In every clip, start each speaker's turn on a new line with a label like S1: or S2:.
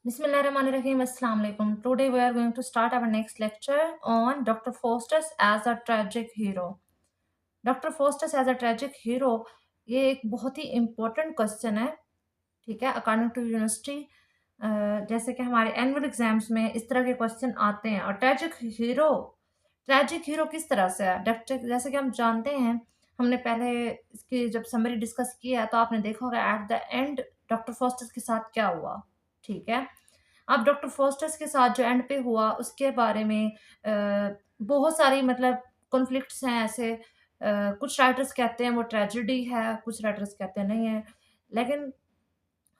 S1: Bismillahirrahmanirrahim. Assalamu alaikum. Today we are going to start our next lecture on Dr. Faustus as a tragic hero. Doctor Faustus as a tragic hero, ये एक बहुत ही important question है। ठीक है, according to university जैसे कि हमारे annual exams में इस तरह के क्वेश्चन आते हैं। और ट्रेजिक हीरो किस तरह से है? डॉक्टर जैसे कि हम जानते हैं, हमने पहले इसकी जब समरी डिस्कस किया तो आपने देखा होगा at the end doctor Faustus के साथ क्या हुआ। ठीक है, अब डॉक्टर फोस्टस के साथ जो एंड पे हुआ उसके बारे में बहुत सारी मतलब कॉन्फ्लिक्ट्स हैं ऐसे। कुछ राइटर्स कहते हैं वो ट्रेजेडी है, कुछ राइटर्स कहते हैं नहीं है। लेकिन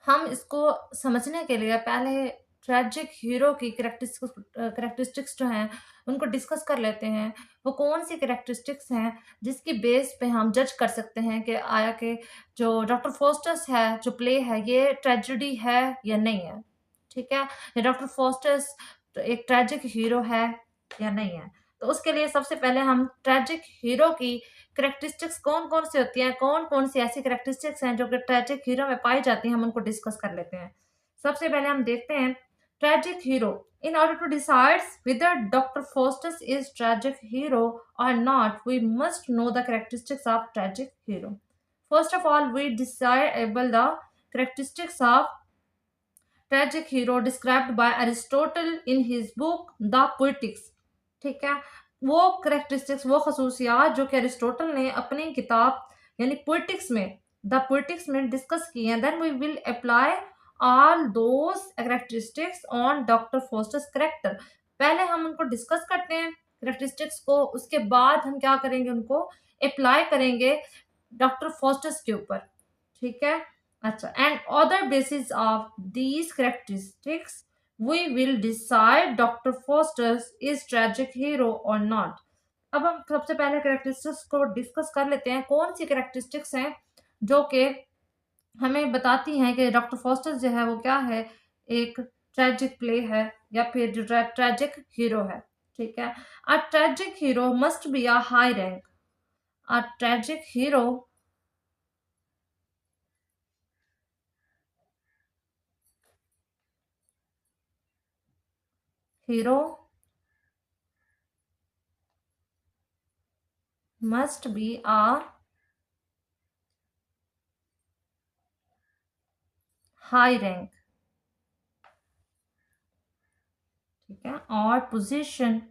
S1: हम इसको समझने के लिए पहले ट्रेजिक हीरो की कैरेक्टरिस्टिक्स जो हैं उनको डिस्कस कर लेते हैं। वो कौन सी कैरेक्टरिस्टिक्स हैं जिसकी बेस पे हम जज कर सकते हैं कि आया कि जो डॉक्टर फोस्टस है जो प्ले है ये ट्रेजेडी है या नहीं है। ठीक है, ये डॉक्टर फोस्टस एक ट्रेजिक हीरो है या नहीं है। तो उसके लिए सबसे पहले हम ट्रेजिक हीरो की कैरेक्टरिस्टिक्स कौन-कौन सी होती हैं, कौन-कौन सी ऐसी कैरेक्टरिस्टिक्स हैं जो कि ट्रेजिक हीरो में पाई जाती हैं, हम उनको डिस्कस कर लेते हैं। सबसे पहले हम देखते हैं tragic hero. In order to decide whether Dr. Faustus is tragic hero or not, we must know the characteristics of tragic hero. First of all, we disable the characteristics of tragic hero described by Aristotle in his book The Poetics. ठीक है, वो characteristics वो खसूसियात जो कि Aristotle ने अपनी किताब यानी पोइटिक्स में द पोइटिक्स में डिस्कस की हैं, then we will apply all those characteristics on doctor Faustus character. पहले हम उनको डिस्कस करते हैं करेक्टरिस्टिक्स को, उसके बाद हम क्या करेंगे, उनको अप्लाई करेंगे डॉक्टर फोस्टस के ऊपर। ठीक है, अच्छा, and other basis of these characteristics we will decide Dr. Foster's is tragic hero or not. अब हम सबसे पहले कैरेक्टरिस्टिक्स को डिस्कस कर लेते हैं। कौन सी कैरेक्टरिस्टिक्स हैं जो कि हमें बताती हैं कि डॉक्टर फोस्टर जो है वो क्या है, एक ट्रेजिक प्ले है या फिर जो ट्रेजिक हीरो है। ठीक है, अ tragic hero must be a high rank. A tragic hero must be a high rank। ठीक है, और position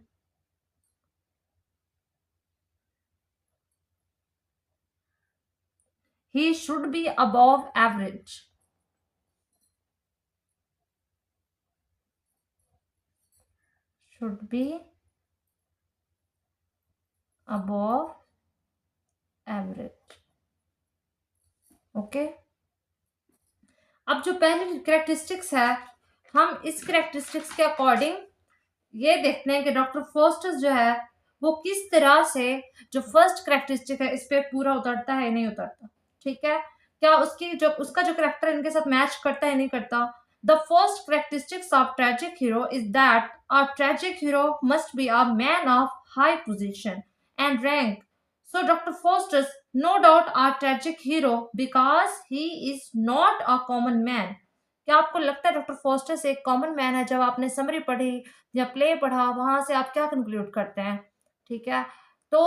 S1: he should be above average। should be above average। Okay, अब जो पहली कैरेक्टरिस्टिक्स है, हम इस कैरेक्टरिस्टिक्स के अकॉर्डिंग ये देखते हैं कि डॉक्टर फोस्टस जो है वो किस तरह से जो फर्स्ट कैरेक्टरिस्टिक है इस पे पूरा उतरता है नहीं उतरता। ठीक है, क्या उसका जो कैरेक्टर इनके साथ मैच करता है नहीं करता। The first characteristics of tragic hero is that a tragic hero must be a man of high position and rank. So Dr. Faustus, no doubt, a tragic hero because he is not a common man। क्या आपको लगता है doctor Faustus एक common man है? जब आपने summary पढ़ी या प्ले पढ़ा वहां से आप क्या कंक्लूड करते हैं? ठीक है, तो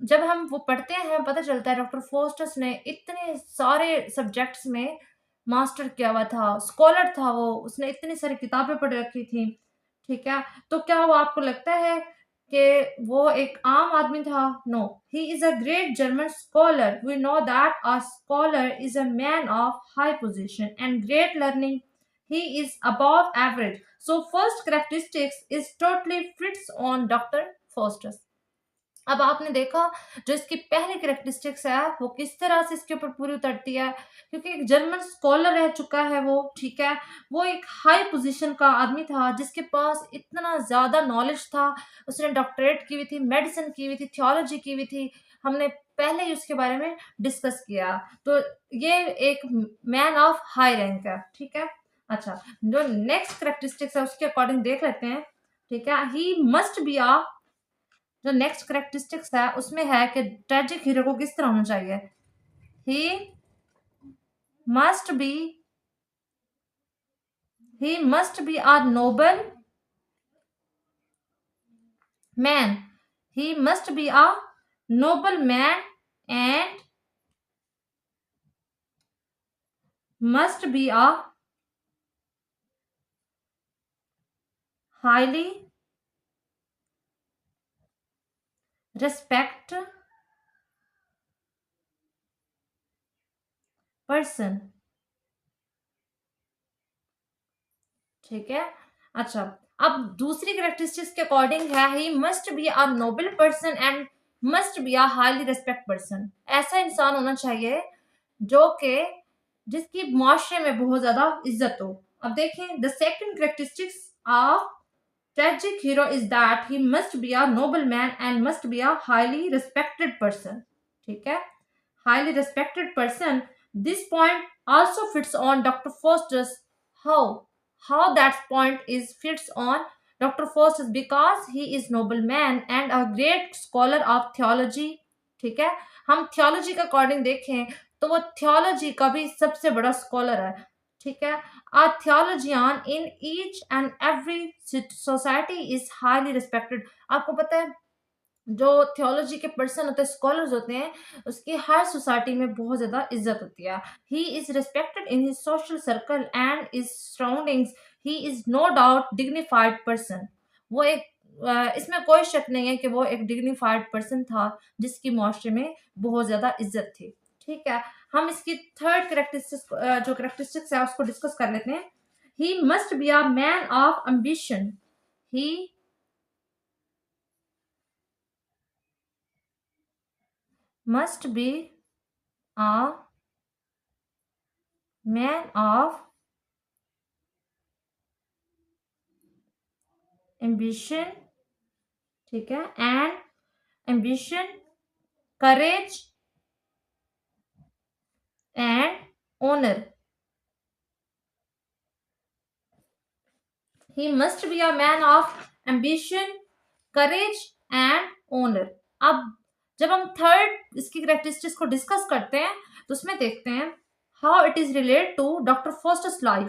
S1: जब हम वो पढ़ते हैं पता चलता है डॉक्टर फोस्टस ने इतने सारे सब्जेक्ट्स में मास्टर किया हुआ था, स्कॉलर था वो, उसने इतनी सारी किताबें पढ़ रखी थी। ठीक है, तो क्या वो आपको लगता है कि वो एक आम आदमी था? No, he is a great German scholar. We know that a scholar is a man of high position and great learning. He is above average. So first characteristics is totally fits on Dr. Faustus। अब आपने देखा जो इसकी पहली characteristics है वो किस तरह से इसके ऊपर पूरी उतरती है, क्योंकि एक जर्मन स्कॉलर रह चुका है वो। ठीक है, वो एक हाई पोजीशन का आदमी था जिसके पास इतना ज्यादा नॉलेज था। उसने डॉक्टरेट की हुई थी, मेडिसिन की हुई थी, थियोलॉजी की हुई थी। हमने पहले ही उसके बारे में डिस्कस किया। तो ये एक मैन ऑफ हाई रैंक है। ठीक है, अच्छा, जो नेक्स्ट कैरेक्टरिस्टिक्स है उसके अकॉर्डिंग देख लेते हैं। ठीक है, ही मस्ट बी अ जो नेक्स्ट करेक्टरिस्टिक्स है उसमें है कि ट्रेजिक हीरो को किस तरह होना चाहिए। He must be He must be a noble man. He must be a noble man and must be a highly respect person. ठीक है। अच्छा, अब दूसरी करेक्टरिस्टिक्स के अकॉर्डिंग है he must be a Nobel person and must be a highly respect person. ऐसा इंसान होना चाहिए जो कि जिसकी मुआशरे में बहुत ज्यादा इज्जत हो। अब देखें, the second characteristics of tragic hero is that he must be a noble man and must be a highly respected person। ठीक है, highly respected person। This point also fits on Dr. Foster's how that point is fits on Dr. Foster's because he is noble man and a great scholar of theology। ठीक है, हम theology के according देखें तो वो theology का भी सबसे बड़ा स्कॉलर है। ठीक है, a theologian in each and every society is highly respected। आपको पता है जो थियोलॉजी के पर्सन होते हैं, स्कॉलर्स होते हैं, उसकी हर सोसाइटी में बहुत ज्यादा इज्जत होती है। He is respected in his social circle and is surroundings. He is no doubt dignified person. वो एक इसमें कोई शक नहीं है कि वो एक डिग्निफाइड पर्सन था जिसकी मुआशरे में बहुत ज्यादा इज्जत थी। ठीक है, हम इसकी थर्ड करेक्टरिस्टिक्स जो करेक्टरिस्टिक्स है उसको डिस्कस कर लेते हैं। He must be a man of ambition. He must be a man of ambition। ठीक है, and ambition, courage and honor। he must be a man of ambition, courage and honor। अब जब हम थर्ड इसकी characteristics को discuss करते हैं तो उसमें देखते हैं how it is related to doctor Faustus life.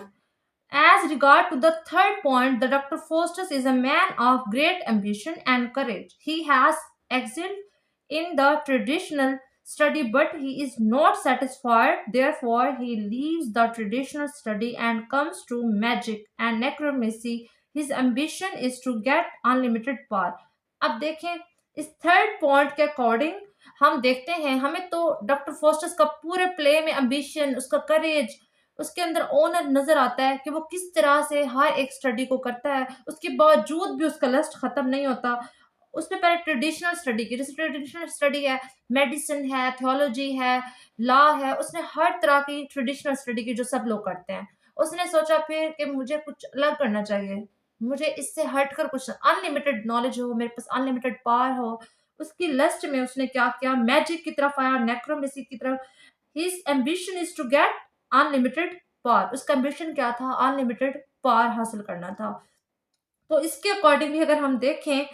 S1: As regard to the third point, the Dr. Faustus is a man of great ambition and courage. He has excelled in the traditional study, but he is not satisfied. Therefore, he leaves the traditional study and comes to magic and necromancy। His ambition is to get unlimited power। अब देखें, इस third point के according हम देखते हैं, हमें तो doctor Faustus का पूरे प्ले में एम्बिशन, उसका करेज, उसके अंदर ओनर नजर आता है कि वो किस तरह से हर एक स्टडी को करता है, उसके बावजूद भी उसका लस्ट खत्म नहीं होता। उसने पहले ट्रेडिशनल स्टडी की, जैसे ट्रेडिशनल स्टडी है, मेडिसिन है, थियोलॉजी है, लॉ है, उसने हर तरह की ट्रेडिशनल स्टडी की जो सब लोग करते हैं। उसने सोचा फिर कि मुझे कुछ अलग करना चाहिए, मुझे इससे हटकर कुछ अनलिमिटेड नॉलेज हो, मेरे पास अनलिमिटेड पावर हो। उसकी लस्ट में उसने क्या किया, मैजिक की तरफ आया, नेक्रोमेसी की तरफ। His ambition is to get unlimited power. उसका एम्बिशन क्या था, अनलिमिटेड पावर हासिल करना था। तो इसके अकॉर्डिंगली अगर हम देखें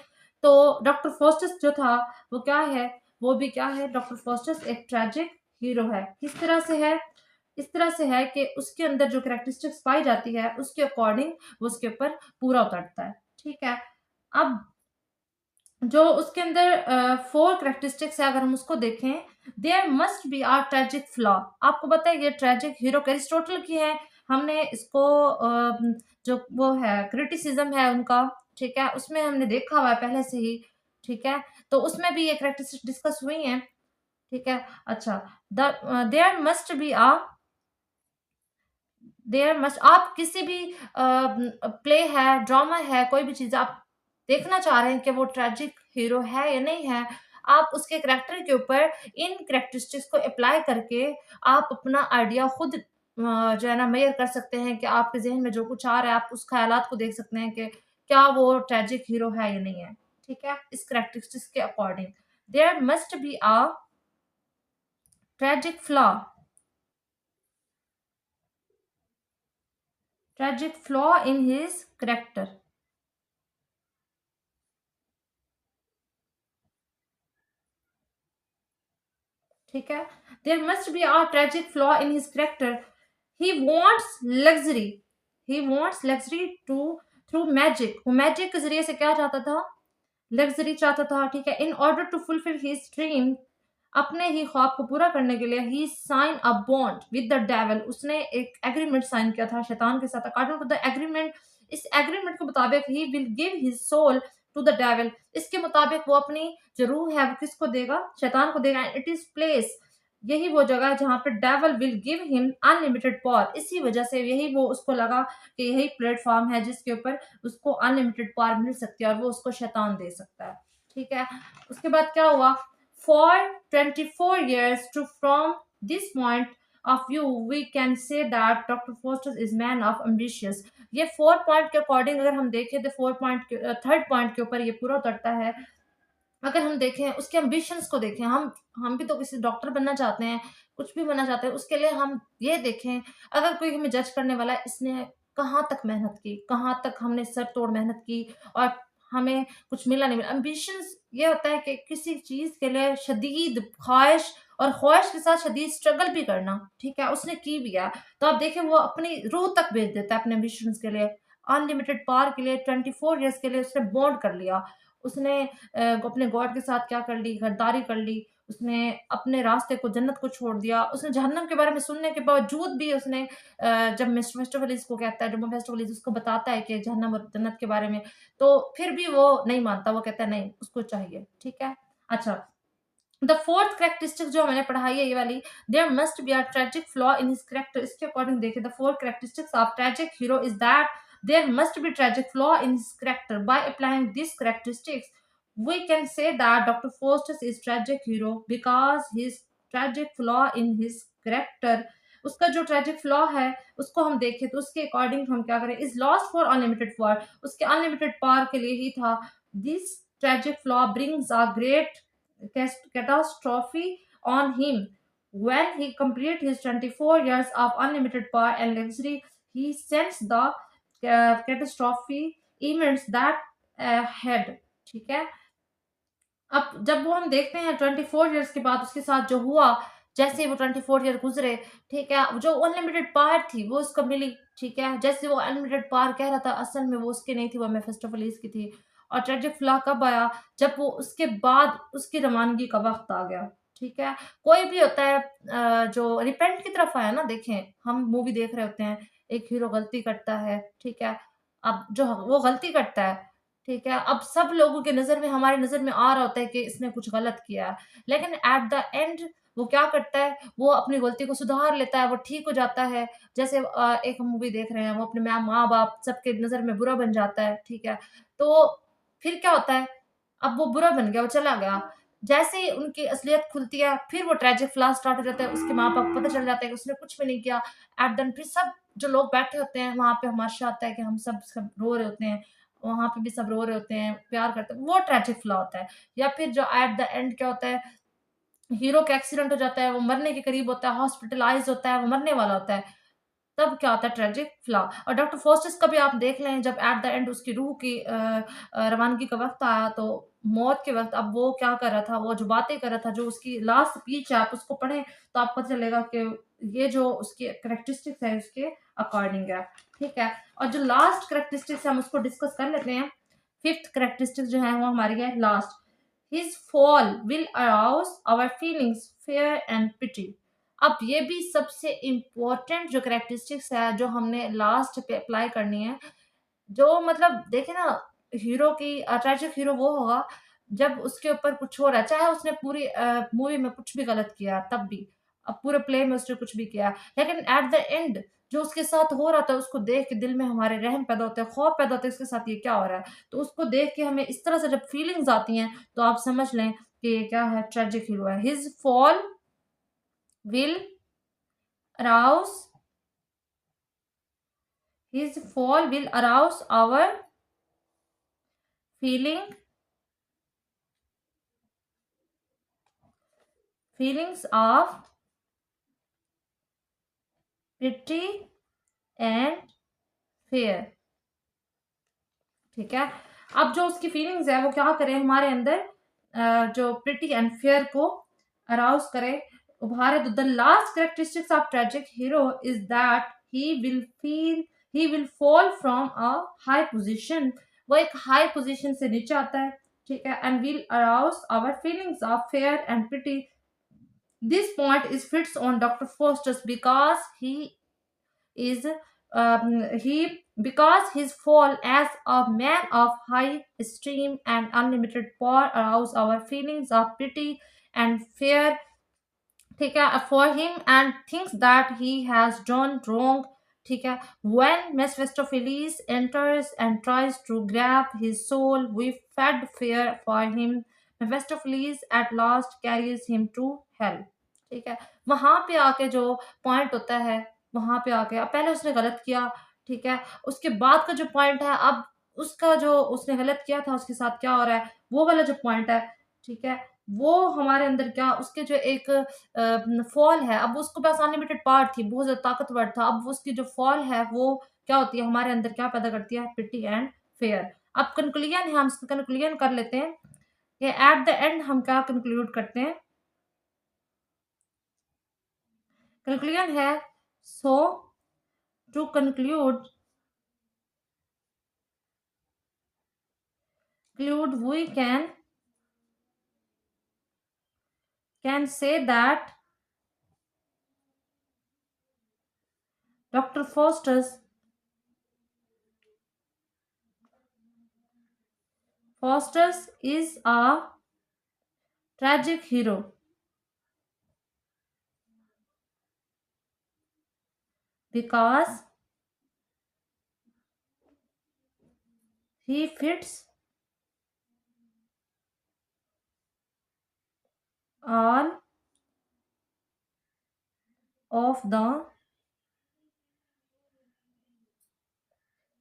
S1: तो डॉक्टर फोस्टस जो था वो क्या है, वो भी क्या है, डॉक्टर फोस्टस एक ट्रेजिक हीरो है। किस तरह से है, इस तरह से है कि उसके अंदर जो कैरेक्टरिस्टिक्स पाई जाती है उसके अकॉर्डिंग वो उसके ऊपर पूरा उतरता है। ठीक है, अब जो उसके अंदर फोर करेक्टरिस्टिक्स है अगर हम उसको देखें, there must be are tragic flaw. आपको पता है ये ट्रेजिक हीरो एरिस्टोटल की है, हमने इसको जो वो है क्रिटिसिज्म है उनका, ठीक है, उसमें हमने देखा हुआ है पहले से ही। ठीक है, तो उसमें भी ये करेक्टरिस्टिक्स डिस्कस हुई हैं। ठीक है, अच्छा, the there must be ah there must, आप किसी भी प्ले है, ड्रामा है, कोई भी चीज आप देखना चाह रहे हैं कि वो ट्रेजिक हीरो है या नहीं है, आप उसके करेक्टर के ऊपर इन करेक्टरिस्टिक्स को अप्लाई करके आप अपना आइडिया खुद जो है ना मेयर कर सकते हैं कि आपके जहन में जो कुछ आ रहा है आप उस ख्यालात को देख सकते हैं कि क्या वो ट्रेजिक हीरो है या नहीं है। ठीक है, इस करेक्टरिस्टिक्स के according there must be a tragic flaw, tragic flaw in his character। ठीक है, there must be a tragic flaw in his character. He wants luxury, he wants luxury to through magic. वो magic के जरिए से क्या चाहता था? Luxury चाहता था, ठीक है। In order to fulfil his dream, अपने ही ख्वाब को पूरा करने के लिए, he sign a bond with the devil, उसने एक एग्रीमेंट साइन किया था शैतान के साथ। अकॉर्डिंग टू द एग्रीमेंट, इस एग्रीमेंट के मुताबिक he will give his soul to the devil, इसके मुताबिक वो अपनी जो रूह है वो किसको देगा? शैतान को देगा। इट इज प्लेस, यही वो जगह है जहां पे devil will give him unlimited power. इसी वजह से यही वो उसको लगा कि यही प्लेटफॉर्म है जिसके ऊपर उसको अनलिमिटेड पावर मिल सकती है और वो उसको शैतान दे सकता है, ठीक है। उसके बाद क्या हुआ? For 24 years to from this point of view we can say that Dr. Foster is man of ambitious। ये 4 पॉइंट के अकॉर्डिंग अगर हम देखें तो 4 पॉइंट के थर्ड पॉइंट के ऊपर ये पूरा उतरता है। अगर हम देखें उसके एम्बिशंस को देखें, हम भी तो किसी डॉक्टर बनना चाहते हैं, कुछ भी बनना चाहते हैं, उसके लिए हम ये देखें, अगर कोई हमें जज करने वाला है, इसने कहाँ तक मेहनत की, कहाँ तक हमने सर तोड़ मेहनत की और हमें कुछ मिला नहीं मिला। एम्बिशंस ये होता है कि किसी चीज़ के लिए शदीद ख्वाहिश और ख्वाहिश के साथ शदीद स्ट्रगल भी करना, ठीक है, उसने की भी है। तो आप देखें वो अपनी रूह तक बेच देता है अपने एम्बिशंस के लिए, अनलिमिटेड पावर के लिए। 24 ईयर्स के लिए उसने बॉन्ड कर लिया। उसने अपने गॉड के साथ क्या कर ली? गद्दारी कर ली। उसने अपने रास्ते को, जन्नत को छोड़ दिया। उसने जहन्नम के बारे में सुनने के बावजूद भी उसने जब मिस्टर मेफिस्टोफेलिस को कहता है, जब मेफिस्टोफेलिस उसको बताता है कि जहन्नम और जन्नत के बारे में, तो फिर भी वो नहीं मानता। वो कहता है नहीं, उसको चाहिए, ठीक है। अच्छा, द फोर्थ कैरेक्टरिस्टिक जो मैंने पढ़ाई है ये वाली, there must be a tragic flaw in his character. इसके अकॉर्डिंग देखें, the fourth characteristics of tragic hero is that there must be tragic flaw in his character. By applying this characteristics we can say that Dr. Faustus is tragic hero because his tragic flaw in his character। उसका जो tragic flaw है उसको हम देखें तो उसके according हम क्या करें? Is lost for unlimited power, उसके अनलिमिटेड पावर के लिए ही था। This tragic flaw brings a great catastrophe on him. When he completed his 24 years of unlimited power and luxury, he sensed the catastrophe events that had, ठीक है। अब जब वो हम देखते हैं 24 ईयर्स के बाद उसके साथ जो हुआ, जैसे ही वो 24 ईयर गुजरे, ठीक है, जो अनलिमिटेड पावर थी वो उसको मिली, ठीक है। जैसे वो अनलिमिटेड पावर कह रहा था, असल में वो उसकी नहीं थी, वो मेफिस्टोफेलिस की थी। और ट्रेजिक फ्लॉ कब आया? जब वो उसके बाद उसकी रवानगी का वक्त आ गया, ठीक है। कोई भी होता है जो रिपेंट की तरफ आया ना, देखें हम मूवी देख रहे होते हैं, एक हीरो गलती करता है, ठीक है। अब जो वो गलती करता है, ठीक है, अब सब लोगों के नज़र में, हमारी नज़र में आ रहा होता है कि इसने कुछ गलत किया है, लेकिन एट द एंड वो क्या करता है? वो अपनी गलती को सुधार लेता है, वो ठीक हो जाता है। जैसे एक हम मूवी देख रहे हैं, वो अपने माँ-बाप सबके नज़र में बुरा बन जाता है, ठीक है। तो फिर क्या होता है? अब वो बुरा बन गया, वो चला गया। जैसे ही उनकी असलियत खुलती है, फिर वो ट्रेजिक फ्लॉ स्टार्ट हो जाता है, उसके माँ-बाप को पता चल जाता है कि उसने कुछ भी नहीं किया। एट द एंड फिर सब जो लोग बैठे होते हैं, वहाँ पे हमाशा आता है कि हम सब रो रहे होते हैं। वहाँ पे भी सब रो रहे होते हैं, प्यार करते हैं, वो ट्रेजिक फ्लॉ होता है। या फिर जो एट द एंड क्या होता है, हीरो का एक्सीडेंट हो जाता है, वो मरने के करीब होता है, हॉस्पिटलाइज़ होता है, वो मरने वाला होता है, तब क्या होता है? Tragic flaw. और डॉक्टर फोस्टिस का भी आप देख लें, जब एट द एंड उसकी रूह की रवानगी का वक़्त आया, तो मौत के वक़्त अब वो क्या कर रहा था, वो जो बातें कर रहा था, जो उसकी लास्ट स्पीच है, आप उसको पढ़ें तो आपको पता चलेगा कि ये जो उसकी कैरेक्टरिस्टिक्स है उसके अकॉर्डिंग है, ठीक है। और जो लास्ट कैरेक्टरिस्टिक्स है हम उसको डिस्कस कर लेते हैं। फिफ्थ कैरेक्टरिस्टिक्स जो है वो हमारी है last, his fall will arouse our feelings fear and pity. अब ये भी सबसे इम्पोर्टेंट जो कैरेक्टरिस्टिक्स है जो हमने लास्ट पे अप्लाई करनी है, जो मतलब देखे ना, हीरो की ट्रेजिक हीरो वो होगा जब उसके ऊपर कुछ हो रहा है, चाहे उसने पूरी मूवी में कुछ भी गलत किया तब भी, अब पूरे प्ले में उसने कुछ भी किया, लेकिन एट द एंड जो उसके साथ हो रहा था उसको देख के दिल में हमारे रहम पैदा होते हैं, खौफ पैदा होता है, इसके साथ ये क्या हो रहा है। तो उसको देख के हमें इस तरह से जब फीलिंग्स आती हैं तो आप समझ लें कि ये क्या है? ट्रेजिक हीरो है। His fall will arouse his fall will arouse our feeling feelings of pity and fear, ठीक है। अब जो उसकी फीलिंग्स है वो क्या करे हमारे अंदर, जो प्रिटी एंड फेयर को अराउज करे, उभारे। तो the last characteristics of tragic hero is that he will feel he will fall from a high position, वो एक हाई पोजीशन से नीचे आता है, ठीक है, and will arouse our feelings of fear and pity. This point is fits on Dr. Foster's because is he because his fall as a man of high esteem and unlimited power arouse our feelings of pity and fear, ठीक है, for him and thinks that he has done wrong, ठीक है. When Mephistopheles enters and tries to grab his soul, we fed fear for him. Mephistopheles at last carries him to hell, ठीक है. वहां पे आके जो पॉइंट होता है, वहां पे आके अब पहले उसने गलत किया, ठीक है, उसके बाद का जो पॉइंट है, अब उसका जो उसने गलत किया था उसके साथ क्या हो रहा है, वो वाला जो पॉइंट है, ठीक है, वो हमारे अंदर क्या उसके जो एक फॉल है, अब उसके पास अनलिमिटेड पावर थी, बहुत ज़्यादा ताकतवर था, अब उसकी जो फॉल है वो क्या होती है, हमारे अंदर क्या पैदा करती है, पिटी एंड फेयर. अब कंक्लूजन है, हम इसका कंक्लूजन कर लेते हैं कि एट द एंड हम क्या कंक्लूड करते हैं. कंक्लूजन है, so to conclude we can say that Dr. Foster's is a tragic hero because he fits all of the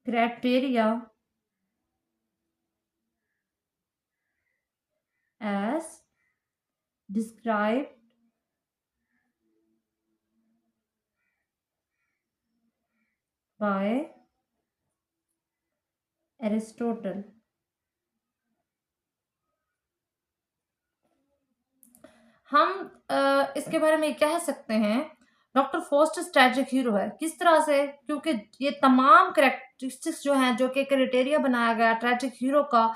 S1: criteria as described by Aristotle. हम इसके बारे में कह सकते हैं डॉक्टर फोस्टर ट्रेजिक हीरो है. किस तरह से? क्योंकि ये तमाम करेक्टरिस्टिक्स जो हैं, जो कि क्राइटेरिया बनाया गया ट्रेजिक हीरो का,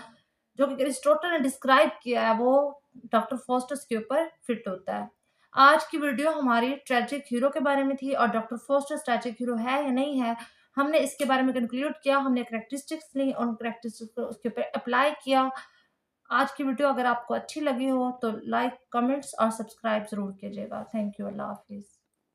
S1: जो कि अरिस्टोटल ने डिस्क्राइब किया है, वो डॉक्टर फोस्टर्स के ऊपर फिट होता है. आज की वीडियो हमारी ट्रेजिक हीरो के बारे में थी और डॉक्टर फोस्टर्स ट्रेजिक हीरो है या नहीं है, हमने इसके बारे में कंक्लूड किया, हमने करेक्टरिस्टिक्स ली और करेक्टरिस्टिक्स को उसके ऊपर अप्लाई किया. आज की वीडियो अगर आपको अच्छी लगी हो तो लाइक, कमेंट्स और सब्सक्राइब ज़रूर कीजिएगा. Thank you. अल्लाह हाफिज़.